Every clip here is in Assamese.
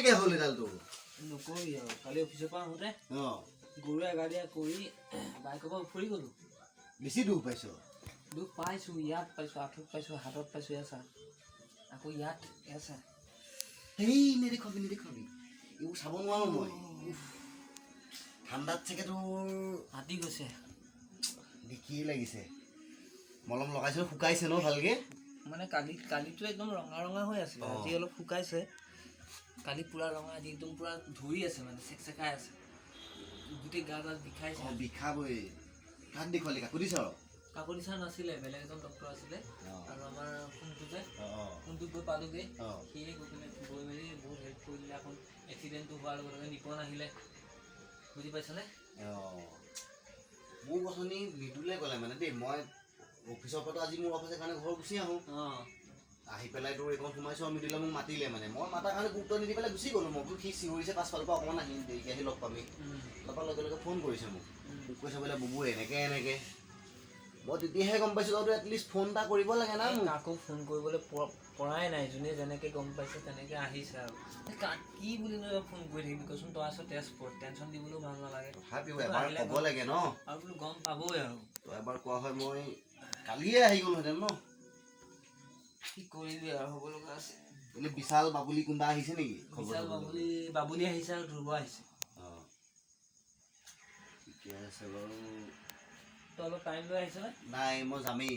কেনেকে হ'ল এডালটো নকবি আৰু কালি অফিচৰ পৰা আহোঁতে গৰু এগাড়ীয়া কৰি বাইকৰ পৰা উফৰি গ'লো। বেছি দুখ পাইছ? দুখ পাইছোঁ, ইয়াত পাইছোঁ, আঁঠুত পাইছোঁ, হাতত পাইছোঁ, এয়া চা আকৌ ইয়াত এয়া চা। সেই নেদেখাবি এইবোৰ চাব নোৱাৰো মই। ঠাণ্ডাত চাগে তোৰ হাতী গৈছে, দেখিয়ে লাগিছে। মলম লগাইছোঁ, শুকাইছে ন ভালকে? মানে কালিটো একদম ৰঙা ৰঙা হৈ আছিলে, আজি অলপ শুকাইছে। কালি পুৰা ৰঙা, আজি একদম পুৰা ধৰি আছে, মানে চেকচেকাই আছে, গোটেই গা ডাল বিষাইছে। বিষাবই। কাক দেখুৱালি? কাকো দিছ? কাকো দিছা নাছিলে, বেলেগ এজন ডক্টৰ আছিলে। আৰু আমাৰ ফোনটোত গৈ পালোগৈ, সিয়ে গৈ মেলি বহুত হেল্প কৰি দিলে। এখন এক্সিডেণ্টটো হোৱাৰ লগে লগে নিপন আহিলে, বুজি পাইছনে? মোৰ কথানি মৃদুলে ক'লে মানে দেই, মই অফিচৰ পৰা আজি মোৰ অফিচৰ কাৰণে ঘৰ গুচি আহোঁ। আহি পেলাই তোৰ এইখন সোমাইছোঁ, মৃদুলে মোক মাতিলে, মানে মই মাতাৰ কাৰণে গুৰুত্ব নিদি পেলাই গুচি গ'লোঁ। মই বোলো সি চিঞৰিছে পাছফালৰ পৰা, অকণমান আহিম, দেৰিকৈ আহি লগ পামি। তাৰপৰা লগে লগে ফোন কৰিছে মোক কৈছে বোলে বুবু এনেকৈ। মই তেতিয়াহে গম পাইছোঁ তইতো এটলিষ্ট ফোন এটা কৰিব লাগে না। কাকো ফোন কৰিবলৈ পৰাই নাই, যোনে যেনেকৈ গম পাইছে তেনেকৈ আহিছে আৰু। কি বুলি ফোন কৰি থাকিবি কচোন? তই আছ তেজপুৰত, টেনশ্যন দিবলৈও ভাল নালাগে। তথাপিও এবাৰ ক'ব লাগে ন। আৰু বোলো গম পাবই আৰু। তই এবাৰ কোৱা হয় মই কালিয়ে আহি গ'লোহেঁতেন ন। কি কৰিবি আৰু, হ'ব লগা আছে। বোলে বিশাল বাবুলি কোনোবা আহিছে নেকি? বিশাল বাবুলি আহিছে আৰু ধ্ৰুৱ আহিছে। ঠিকে আছে বাৰু। তই অলপ টাইম লৈ আহিছনে? নাই, মই যামেই।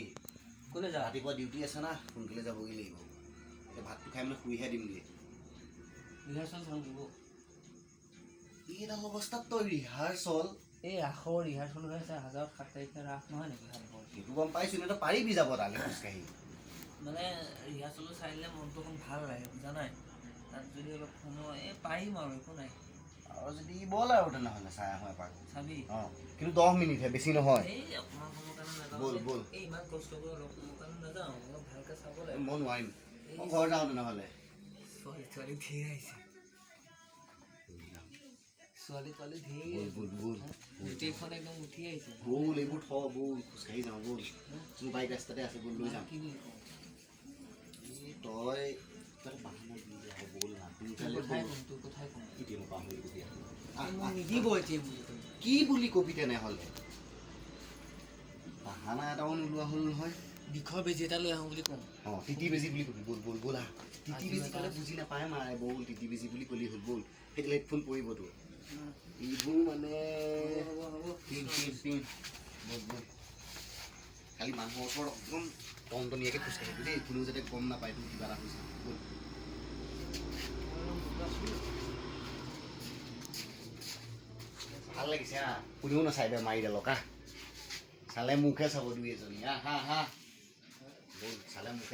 ক'লৈ যা? ৰাতিপুৱা ডিউটি আছে না, সোনকালে যাবগৈ লাগিব। এতিয়া ভাতটো খাই মানে শুইহে দিমগৈ। ৰিহাৰ্চল চাওঁ দিব। এইডাল অৱস্থাত তই ৰিহাৰ্চল? এই ৰাসৰ ৰিহাৰ্চল হৈ আছে, 7 তাৰিখে ৰাস নহয় নেকি? সেইটো গম পাইছোঁ, তই পাৰিবি যাব তালৈ খোজকাঢ়ি? মানে ৰিহাৰ্চলটো চাই দিলে মনটো অকণ ভাল লাগে, বুজা নাই? তাত যদি অলপ সময় পাৰিম আৰু, একো নাই। আৰু যদি বল আৰু তেনেহ'লে চাই আহোঁ এপাক। চাবি? কিন্তু 10 মিনিটহে, বেছি নহয়। এই অকণমান সময়ৰ কাৰণে নাযাওঁ। বল। এই ইমান কষ্ট কৰি অলপ সময়ৰ কাৰণে নাযাওঁ, অলপ ভালকৈ চাব লাগে। মই নোৱাৰিম, মই ঘৰ যাওঁ তেনেহ'লে। ছোৱালী ধেৰ আহিছে, ছোৱালী ধেৰ। বল। গোটেইখন একদম উঠি আহিছে। বল, এইবোৰ বল, খোজকাঢ়ি যাওঁ বল। মোৰ বাইক ৰাস্তাতে আছে, বল লৈ যাম। কি বুলি কওঁ? তই বাহানা দি বল না। তোৰ কথাই কওঁ। এতিয়া মই পাহৰি গ'লি। নিদিব এতিয়া কি বুলি কবি তেনেহ'লে? বাহানা এটাও নোলোৱা হ'ল নহয়। বিষৰ বেজি এটা লৈ আহোঁ বুলি কওঁ। তিতি বেজি বুলি কবি। বল ব'লা। তিতি বেজি ক'লে বুজি নাপায় মাৰে। বল, তিতি বেজি বুলি ক'লি হ'ল, বল। সেইটো হেডফোন পৰিব তোৰ। এইবোৰ মানে বল। খালি মানুহৰ ওচৰত একদম টনটনীয়াকৈ খোজকাঢ়িবি দেই, কোনেও যাতে গম নাপায় তোৰ কিবা এটা হৈছে। বল। ভাল লাগিছে হা, কোনেও নাচাই দে মাৰিডালক হা। চালে মুখে চাব দুই এজনী হা। বল, চালে মুখে